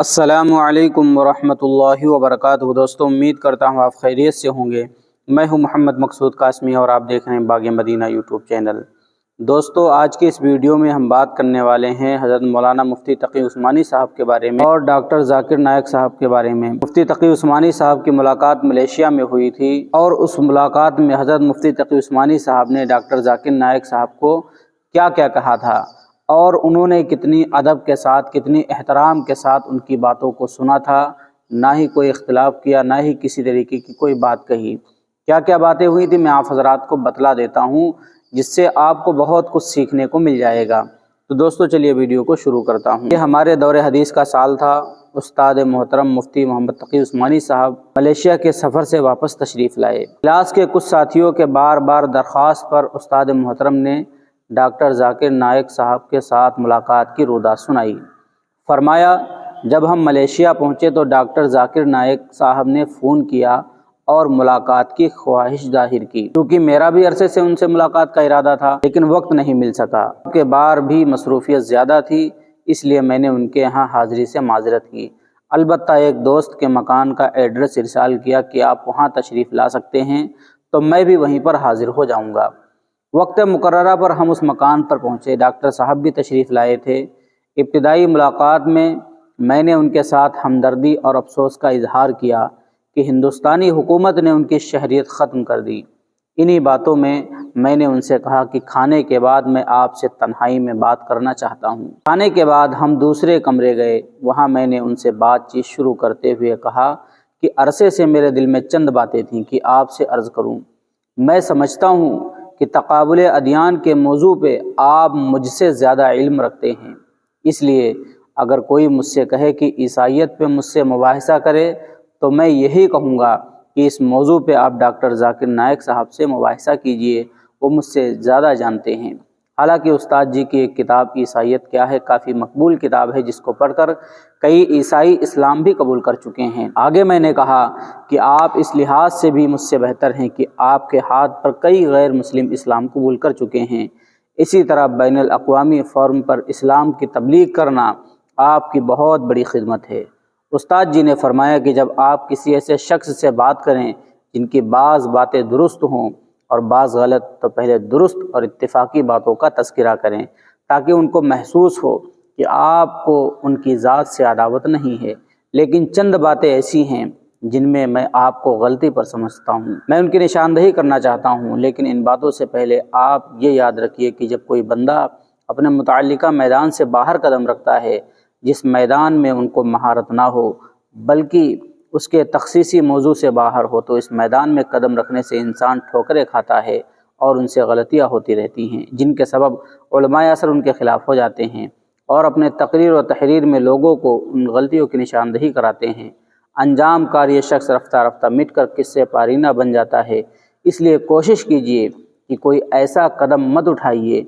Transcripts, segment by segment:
السلام علیکم ورحمۃ اللہ وبرکاتہ۔ دوستوں، امید کرتا ہوں آپ خیریت سے ہوں گے۔ میں ہوں محمد مقصود قاسمی اور آپ دیکھ رہے ہیں باغ مدینہ یوٹیوب چینل۔ دوستوں، آج کی اس ویڈیو میں ہم بات کرنے والے ہیں حضرت مولانا مفتی تقی عثمانی صاحب کے بارے میں اور ڈاکٹر ذاکر نائک صاحب کے بارے میں۔ مفتی تقی عثمانی صاحب کی ملاقات ملیشیا میں ہوئی تھی اور اس ملاقات میں حضرت مفتی تقی عثمانی صاحب نے ڈاکٹر ذاکر نائک صاحب کو کیا کیا کہا تھا اور انہوں نے کتنی ادب کے ساتھ، کتنی احترام کے ساتھ ان کی باتوں کو سنا تھا، نہ ہی کوئی اختلاف کیا، نہ ہی کسی طریقے کی کوئی بات کہی۔ کیا کیا باتیں ہوئی تھی میں آپ حضرات کو بتلا دیتا ہوں، جس سے آپ کو بہت کچھ سیکھنے کو مل جائے گا۔ تو دوستو چلیے ویڈیو کو شروع کرتا ہوں۔ یہ ہمارے دور حدیث کا سال تھا۔ استاد محترم مفتی محمد تقی عثمانی صاحب ملیشیا کے سفر سے واپس تشریف لائے۔ کلاس کے کچھ ساتھیوں کے بار بار درخواست پر استاد محترم نے ڈاکٹر ذاکر نائک صاحب کے ساتھ ملاقات کی رودا سنائی۔ فرمایا، جب ہم ملیشیا پہنچے تو ڈاکٹر ذاکر نائک صاحب نے فون کیا اور ملاقات کی خواہش ظاہر کی، کیونکہ میرا بھی عرصے سے ان سے ملاقات کا ارادہ تھا لیکن وقت نہیں مل سکا۔ ان کے بار بھی مصروفیت زیادہ تھی، اس لیے میں نے ان کے یہاں حاضری سے معذرت کی۔ البتہ ایک دوست کے مکان کا ایڈریس ارسال کیا کہ آپ وہاں تشریف لا سکتے ہیں تو میں بھی وہیں پر حاضر ہو جاؤں گا۔ وقت مقررہ پر ہم اس مکان پر پہنچے۔ ڈاکٹر صاحب بھی تشریف لائے تھے۔ ابتدائی ملاقات میں نے ان کے ساتھ ہمدردی اور افسوس کا اظہار کیا کہ ہندوستانی حکومت نے ان کی شہریت ختم کر دی۔ انہی باتوں میں نے ان سے کہا کہ کھانے کے بعد میں آپ سے تنہائی میں بات کرنا چاہتا ہوں۔ کھانے کے بعد ہم دوسرے کمرے گئے۔ وہاں میں نے ان سے بات چیت شروع کرتے ہوئے کہا کہ عرصے سے میرے دل میں چند باتیں تھیں کہ آپ سے عرض کروں۔ میں سمجھتا ہوں کہ تقابل ادیان کے موضوع پہ آپ مجھ سے زیادہ علم رکھتے ہیں، اس لیے اگر کوئی مجھ سے کہے کہ عیسائیت پہ مجھ سے مباحثہ کرے تو میں یہی کہوں گا کہ اس موضوع پہ آپ ڈاکٹر ذاکر نائک صاحب سے مباحثہ کیجئے، وہ مجھ سے زیادہ جانتے ہیں۔ حالانکہ استاد جی کی ایک کتاب عیسائیت کیا ہے کافی مقبول کتاب ہے، جس کو پڑھ کر کئی عیسائی اسلام بھی قبول کر چکے ہیں۔ آگے میں نے کہا کہ آپ اس لحاظ سے بھی مجھ سے بہتر ہیں کہ آپ کے ہاتھ پر کئی غیر مسلم اسلام قبول کر چکے ہیں۔ اسی طرح بین الاقوامی فورم پر اسلام کی تبلیغ کرنا آپ کی بہت بڑی خدمت ہے۔ استاد جی نے فرمایا کہ جب آپ کسی ایسے شخص سے بات کریں جن کی بعض باتیں درست ہوں اور بعض غلط، تو پہلے درست اور اتفاقی باتوں کا تذکرہ کریں تاکہ ان کو محسوس ہو کہ آپ کو ان کی ذات سے عداوت نہیں ہے، لیکن چند باتیں ایسی ہیں جن میں آپ کو غلطی پر سمجھتا ہوں، میں ان کی نشاندہی کرنا چاہتا ہوں، لیکن ان باتوں سے پہلے آپ یہ یاد رکھیے کہ جب کوئی بندہ اپنے متعلقہ میدان سے باہر قدم رکھتا ہے، جس میدان میں ان کو مہارت نہ ہو بلکہ اس کے تخصیصی موضوع سے باہر ہو، تو اس میدان میں قدم رکھنے سے انسان ٹھوکریں کھاتا ہے اور ان سے غلطیاں ہوتی رہتی ہیں، جن کے سبب علماء اثر ان کے خلاف ہو جاتے ہیں اور اپنے تقریر و تحریر میں لوگوں کو ان غلطیوں کی نشاندہی کراتے ہیں۔ انجام کار یہ شخص رفتہ رفتہ مٹ کر قصے پارینہ بن جاتا ہے۔ اس لیے کوشش کیجئے کہ کوئی ایسا قدم مت اٹھائیے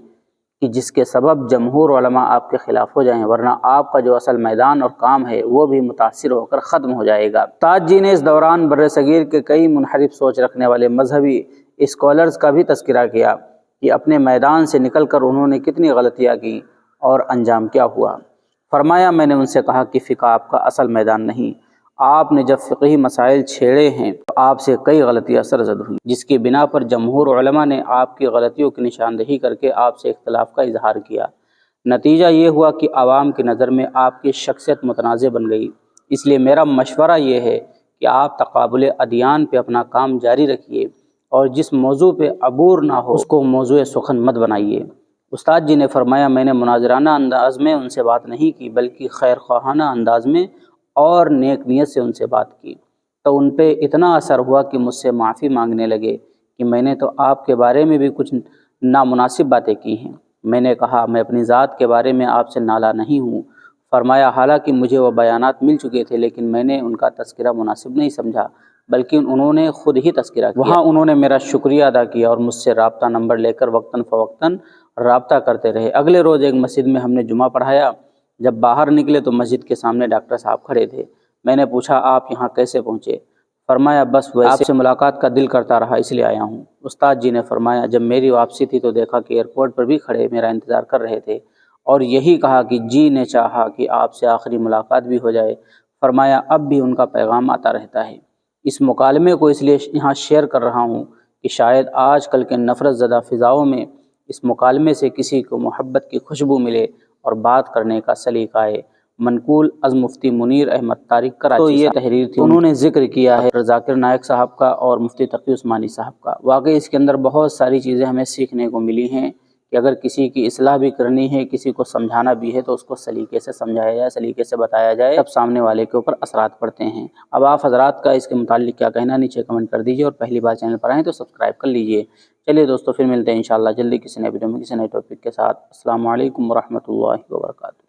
کہ جس کے سبب جمہور علماء آپ کے خلاف ہو جائیں، ورنہ آپ کا جو اصل میدان اور کام ہے وہ بھی متاثر ہو کر ختم ہو جائے گا۔ استاد جی نے اس دوران بر صغیر کے کئی منحرف سوچ رکھنے والے مذہبی اسکالرز کا بھی تذکرہ کیا کہ اپنے میدان سے نکل کر انہوں نے کتنی غلطیاں کی اور انجام کیا ہوا۔ فرمایا، میں نے ان سے کہا کہ فقہ آپ کا اصل میدان نہیں، آپ نے جب فقہی مسائل چھیڑے ہیں تو آپ سے کئی غلطیاں سرزد ہوئیں، جس کی بنا پر جمہور علماء نے آپ کی غلطیوں کی نشاندہی کر کے آپ سے اختلاف کا اظہار کیا۔ نتیجہ یہ ہوا کہ عوام کی نظر میں آپ کی شخصیت متنازع بن گئی۔ اس لیے میرا مشورہ یہ ہے کہ آپ تقابل ادیان پہ اپنا کام جاری رکھیے اور جس موضوع پہ عبور نہ ہو اس کو موضوع سخن مت بنائیے۔ استاد جی نے فرمایا، میں نے مناظرانہ انداز میں ان سے بات نہیں کی بلکہ خیر خواہانہ انداز میں اور نیک نیت سے ان سے بات کی، تو ان پہ اتنا اثر ہوا کہ مجھ سے معافی مانگنے لگے کہ میں نے تو آپ کے بارے میں بھی کچھ نامناسب باتیں کی ہیں۔ میں نے کہا، میں اپنی ذات کے بارے میں آپ سے نالاں نہیں ہوں۔ فرمایا، حالانکہ مجھے وہ بیانات مل چکے تھے لیکن میں نے ان کا تذکرہ مناسب نہیں سمجھا، بلکہ انہوں نے خود ہی تذکرہ کیا۔ وہاں انہوں نے میرا شکریہ ادا کیا اور مجھ سے رابطہ نمبر لے کر وقتاً فوقتاً رابطہ کرتے رہے۔ اگلے روز ایک مسجد میں ہم نے جمعہ پڑھایا۔ جب باہر نکلے تو مسجد کے سامنے ڈاکٹر صاحب کھڑے تھے۔ میں نے پوچھا، آپ یہاں کیسے پہنچے؟ فرمایا، بس ویسے آپ سے ملاقات کا دل کرتا رہا اس لیے آیا ہوں۔ استاد جی نے فرمایا، جب میری واپسی تھی تو دیکھا کہ ایئرپورٹ پر بھی کھڑے میرا انتظار کر رہے تھے اور یہی کہا کہ جی نے چاہا کہ آپ سے آخری ملاقات بھی ہو جائے۔ فرمایا اب بھی ان کا پیغام آتا رہتا ہے۔ اس مکالمے کو اس لیے یہاں شیئر کر رہا ہوں کہ شاید آج کل کے نفرت زدہ فضاؤں میں اس مکالمے سے کسی کو محبت کی خوشبو ملے اور بات کرنے کا سلیقہ آئے۔ منقول از مفتی منیر احمد طارق کراچی۔ تو یہ تحریر تھی، انہوں نے ذکر کیا ہے ذاکر نائک صاحب کا اور مفتی تقی عثمانی صاحب کا۔ واقعی اس کے اندر بہت ساری چیزیں ہمیں سیکھنے کو ملی ہیں کہ اگر کسی کی اصلاح بھی کرنی ہے، کسی کو سمجھانا بھی ہے، تو اس کو سلیقے سے سمجھایا جائے، سلیقے سے بتایا جائے، تب سامنے والے کے اوپر اثرات پڑتے ہیں۔ اب آپ حضرات کا اس کے متعلق کیا کہنا، نیچے کمنٹ کر دیجیے، اور پہلی بار چینل پر آئیں تو سبسکرائب کر لیجیے۔ چلیے دوستو، پھر ملتے ہیں انشاءاللہ جلدی کسی نئے ویڈیو میں کسی نئے ٹاپک کے ساتھ۔ السلام علیکم ورحمۃ اللہ وبرکاتہ۔